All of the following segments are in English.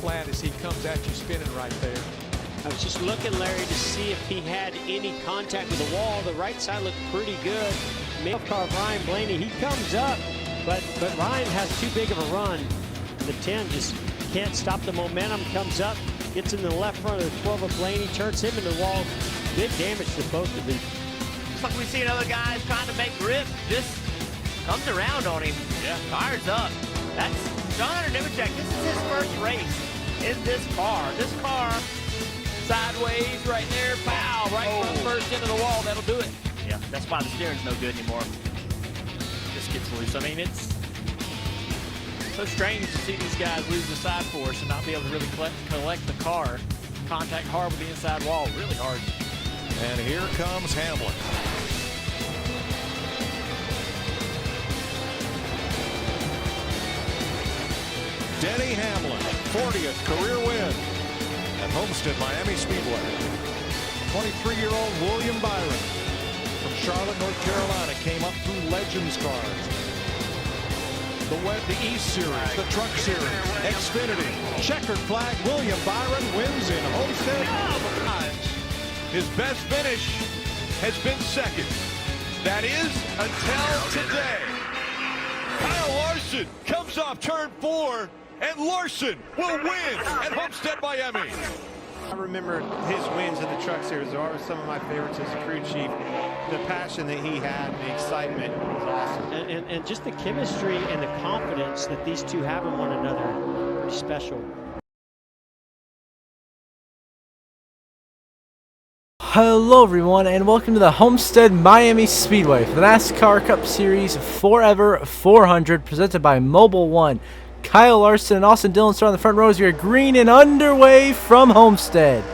flat as he comes at you spinning right there. I was just looking, Larry, to see if he had any contact with the wall. The right side looked pretty good. Car of Ryan Blaney, he comes up, but Ryan has too big of a run. The 10 just can't stop the momentum, comes up, gets in the left front of the 12 of Blaney, turns him into the wall. Good damage to both of them. Looks like we see other guys trying to make grip. Just comes around on him. Yeah. Fires up. That's John Nemechek. This is his first race in this car. This car sideways right there. Pow! Right from first into the wall. That'll do it. Yeah, that's why the steering's no good anymore. Just gets loose. I mean, it's so strange to see these guys lose the side force and not be able to really collect the car. Contact hard with the inside wall. Really hard. And here comes Hamlin. Denny Hamlin, 40th career win at Homestead Miami Speedway. 23-year-old William Byron from Charlotte, North Carolina came up through Legends cars. The East Series, the Truck Series, Xfinity, checkered flag. William Byron wins in Homestead. His best finish has been second. That is until today. Kyle Larson comes off turn 4, and Larson will win at Homestead Miami. I remember his wins in the Truck Series. They were some of my favorites as a crew chief. The passion that he had, the excitement was awesome. And just the chemistry and the confidence that these two have in one another, pretty special. Hello everyone, and welcome to the Homestead Miami Speedway for the NASCAR Cup Series Forever 400, presented by Mobile One. Kyle Larson and Austin Dillon start on the front rows. We are green and underway from Homestead.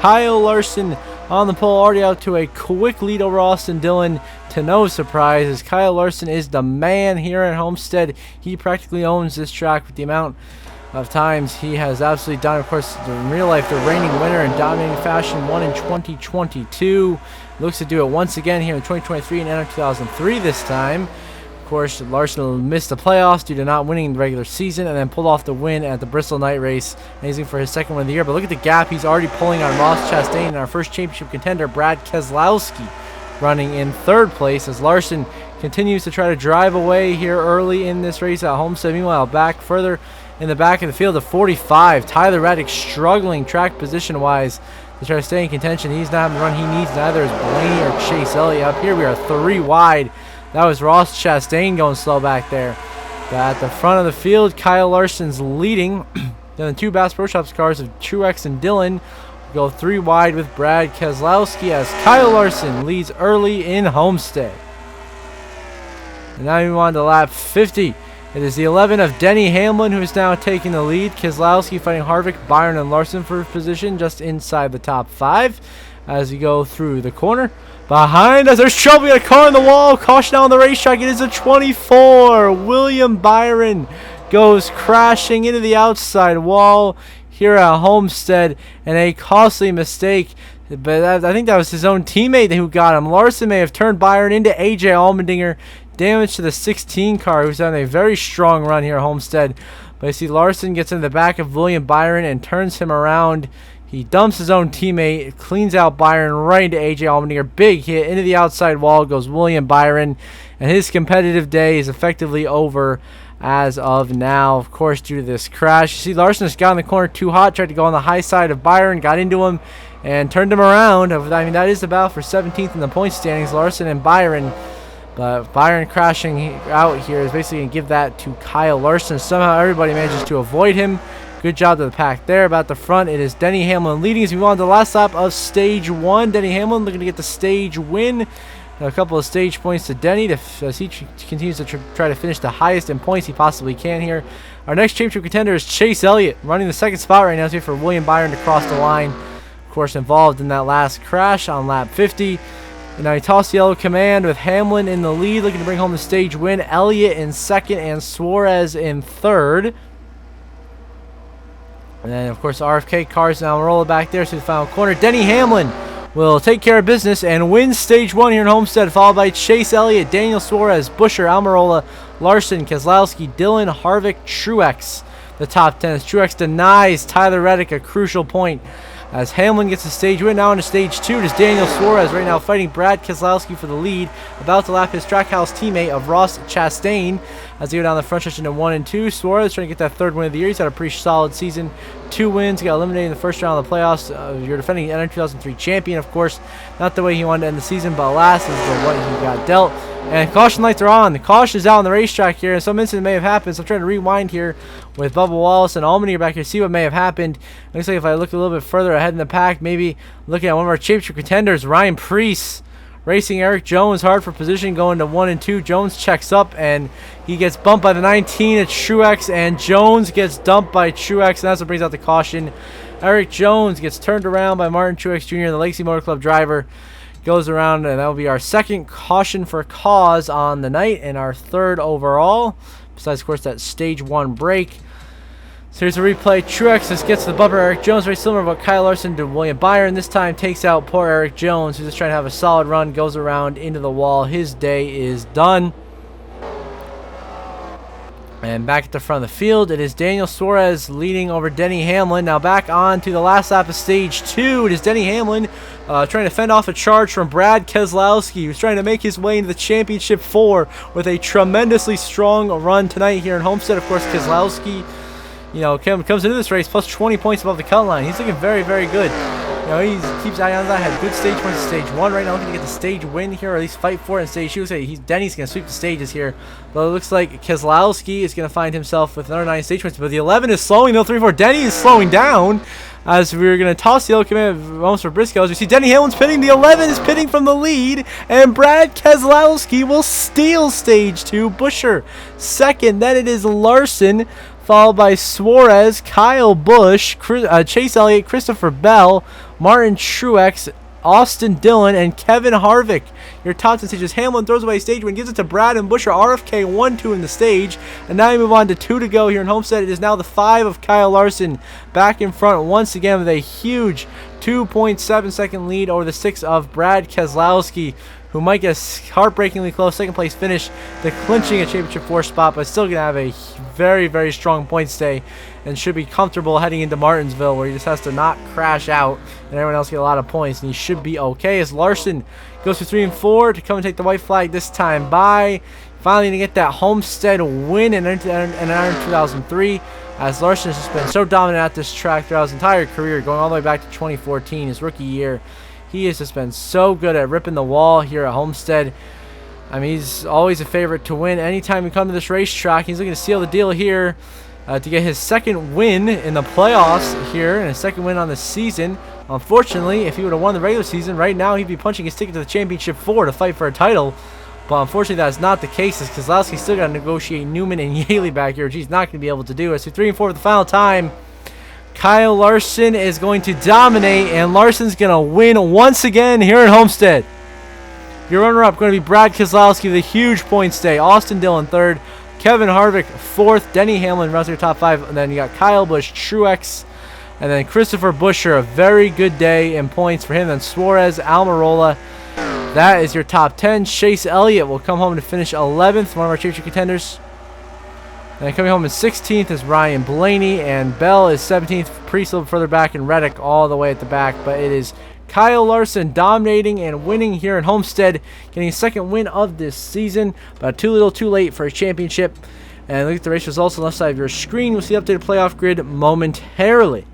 Kyle Larson on the pole, already out to a quick lead over Austin Dillon, to no surprise, as Kyle Larson is the man here at Homestead. He practically owns this track with the amount of times he has absolutely done. Of course, in real life, the reigning winner in dominating fashion, won in 2022. Looks to do it once again here in 2023 and NR2003 this time. Of course, Larson missed the playoffs due to not winning the regular season, and then pulled off the win at the Bristol Night Race, amazing for his second win of the year. But look at the gap he's already pulling on Ross Chastain and our first championship contender, Brad Keselowski, running in third place, as Larson continues to try to drive away here early in this race at Homestead. Meanwhile, back further in the back of the field of 45, Tyler Reddick struggling track position-wise to try to stay in contention. He's not having the run he needs. Neither is Blaney or Chase Elliott. Up here, we are 3 wide. That was Ross Chastain going slow back there. But at the front of the field, Kyle Larson's leading. Then the 2 Bass Pro Shops cars of Truex and Dillon go 3 wide with Brad Keselowski, as Kyle Larson leads early in Homestead. And now we move on to lap 50. It is the 11 of Denny Hamlin who is now taking the lead. Keselowski fighting Harvick, Byron, and Larson for position just inside the top 5 as we go through the corner. Behind us, there's trouble. We got a car on the wall. Caution out on the racetrack. It is a 24. William Byron goes crashing into the outside wall here at Homestead, and a costly mistake. But I think that was his own teammate who got him. Larson may have turned Byron into AJ Allmendinger. Damage to the 16 car, who's on a very strong run here at Homestead. But you see Larson gets in the back of William Byron and turns him around. He dumps his own teammate, cleans out Byron right into AJ Allmendinger. Big hit into the outside wall goes William Byron, and his competitive day is effectively over as of now, of course, due to this crash. You see Larson just got in the corner too hot, tried to go on the high side of Byron, got into him, and turned him around. I mean, that is the battle for 17th in the point standings, Larson and Byron. But Byron crashing out here is basically going to give that to Kyle Larson. Somehow everybody manages to avoid him. Good job to the pack there. About the front, it is Denny Hamlin leading as we move on to the last lap of Stage 1. Denny Hamlin looking to get the stage win. A couple of stage points to Denny as he continues to try to finish the highest in points he possibly can here. Our next championship contender is Chase Elliott, running the second spot right now. It's here for William Byron to cross the line. Of course, involved in that last crash on lap 50. And now he tossed the yellow command with Hamlin in the lead, looking to bring home the stage win. Elliott in second and Suarez in third. And then, of course, RFK cars now roll back there to the final corner. Denny Hamlin will take care of business and win stage 1 here in Homestead, followed by Chase Elliott, Daniel Suarez, Buescher, Almirola, Larson, Keselowski, Dillon, Harvick, Truex. the top 10 as Truex denies Tyler Reddick a crucial point. As Hamlin gets the stage win. Now into stage 2, it is Daniel Suarez right now fighting Brad Keselowski for the lead, about to lap his Trackhouse teammate of Ross Chastain as they go down the front stretch into 1 and 2. Suarez trying to get that 3rd win of the year. He's had a pretty solid season. 2 wins, got eliminated in the first round of the playoffs. You're defending NR2003 champion, of course. Not the way he wanted to end the season, but alas, this is what he got dealt. And caution lights are on. The caution is out on the racetrack here, and some incident may have happened. So I'm trying to rewind here with Bubba Wallace and Albany back here, see what may have happened. Looks like if I look a little bit further ahead in the pack, maybe looking at one of our championship contenders, Ryan Preece, racing Eric Jones hard for position going to 1 and 2. Jones checks up and he gets bumped by the 19 at Truex, and Jones gets dumped by Truex, and that's what brings out the caution. Eric Jones gets turned around by Martin Truex Jr., the Legacy Motor Club driver. Goes around, and that will be our 2nd caution for cause on the night and our 3rd overall, besides of course that stage 1 break. So here's a replay. Truex just gets the bumper. Eric Jones, very similar to what Kyle Larson did to William Byron. This time takes out poor Eric Jones, who's just trying to have a solid run. Goes around into the wall. His day is done. And back at the front of the field, it is Daniel Suarez leading over Denny Hamlin. Now back on to the last lap of stage 2. It is Denny Hamlin trying to fend off a charge from Brad Keselowski, who's trying to make his way into the Championship 4 with a tremendously strong run tonight here in Homestead. Of course, Keselowski, you know, comes into this race plus 20 points above the cut line. He's looking very, very good. You know, he keeps eye on that. Had good stage points in stage 1 right now. Looking to get the stage win here, or at least fight for it in stage 2. So Denny's going to sweep the stages here. But it looks like Keselowski is going to find himself with another 9 stage points. But the 11 is slowing. No 3-4. Denny is slowing down as we're going to toss the yellow command moments for Briscoe. As we see Denny Hamlin's pitting. The 11 is pitting from the lead. And Brad Keselowski will steal stage 2. Buescher 2nd. Then it is Larson, followed by Suarez, Kyle Busch, Chase Elliott, Christopher Bell, Martin Truex, Austin Dillon, and Kevin Harvick. Your top 10 stages. Hamlin throws away stage win, gives it to Brad and Buescher. RFK 1-2 in the stage. And now we move on to 2 to go here in Homestead. It is now the 5 of Kyle Larson back in front once again with a huge 2.7 second lead over the 6 of Brad Keselowski, who might get a heartbreakingly close 2nd place finish to clinching a Championship 4 spot, but still going to have a very, very strong point stay and should be comfortable heading into Martinsville, where he just has to not crash out and everyone else get a lot of points, and he should be okay as Larson goes for 3 and 4 to come and take the white flag this time by. Finally going to get that Homestead win in NR 2003, as Larson has just been so dominant at this track throughout his entire career, going all the way back to 2014, his rookie year. He has just been so good at ripping the wall here at Homestead. I mean, he's always a favorite to win anytime you come to this racetrack. He's looking to seal the deal here to get his 2nd win in the playoffs here and his 2nd win on the season. Unfortunately, if he would have won the regular season, right now he'd be punching his ticket to the Championship 4 to fight for a title. But unfortunately, that's not the case, as Keselowski still got to negotiate Newman and Yaley back here, which he's not going to be able to do. As 3 and 4 for the final time, Kyle Larson is going to dominate, and Larson's going to win once again here at Homestead. Your runner-up going to be Brad Keselowski with a huge point stay. Austin Dillon 3rd. Kevin Harvick 4th. Denny Hamlin runs your top 5. And then you got Kyle Busch, Truex, and then Christopher Buescher. A very good day in points for him. Then Suarez, Almirola. That is your top 10. Chase Elliott will come home to finish 11th, one of our championship contenders. And coming home in 16th is Ryan Blaney, and Bell is 17th. Preece a little further back, and Reddick all the way at the back. But it is Kyle Larson dominating and winning here in Homestead, getting his 2nd win of this season, but too little too late for a championship. And look at the race results on the left side of your screen. We'll see the updated playoff grid momentarily.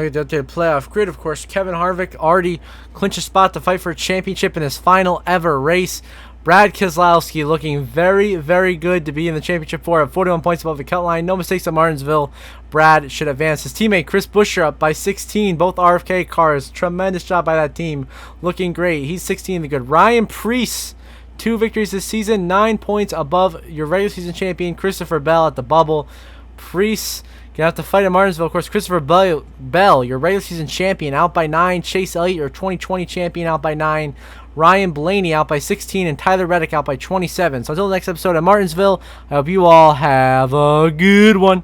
The updated playoff grid, of course, Kevin Harvick already clinched a spot to fight for a championship in his final ever race. Brad Keselowski looking very, very good to be in the Championship 4 at 41 points above the cut line. No mistakes at Martinsville. Brad should advance. His teammate Chris Buescher up by 16. Both RFK cars. Tremendous job by that team. Looking great. He's 16 the good. Ryan Preece 2 victories this season, 9 points above your regular season champion, Christopher Bell, at the bubble. Priest gonna have to fight at Martinsville. Of course, Christopher Bell, your regular season champion, out by 9. Chase Elliott, your 2020 champion, out by 9. Ryan Blaney out by 16, and Tyler Reddick out by 27. So until the next episode at Martinsville, I hope you all have a good one.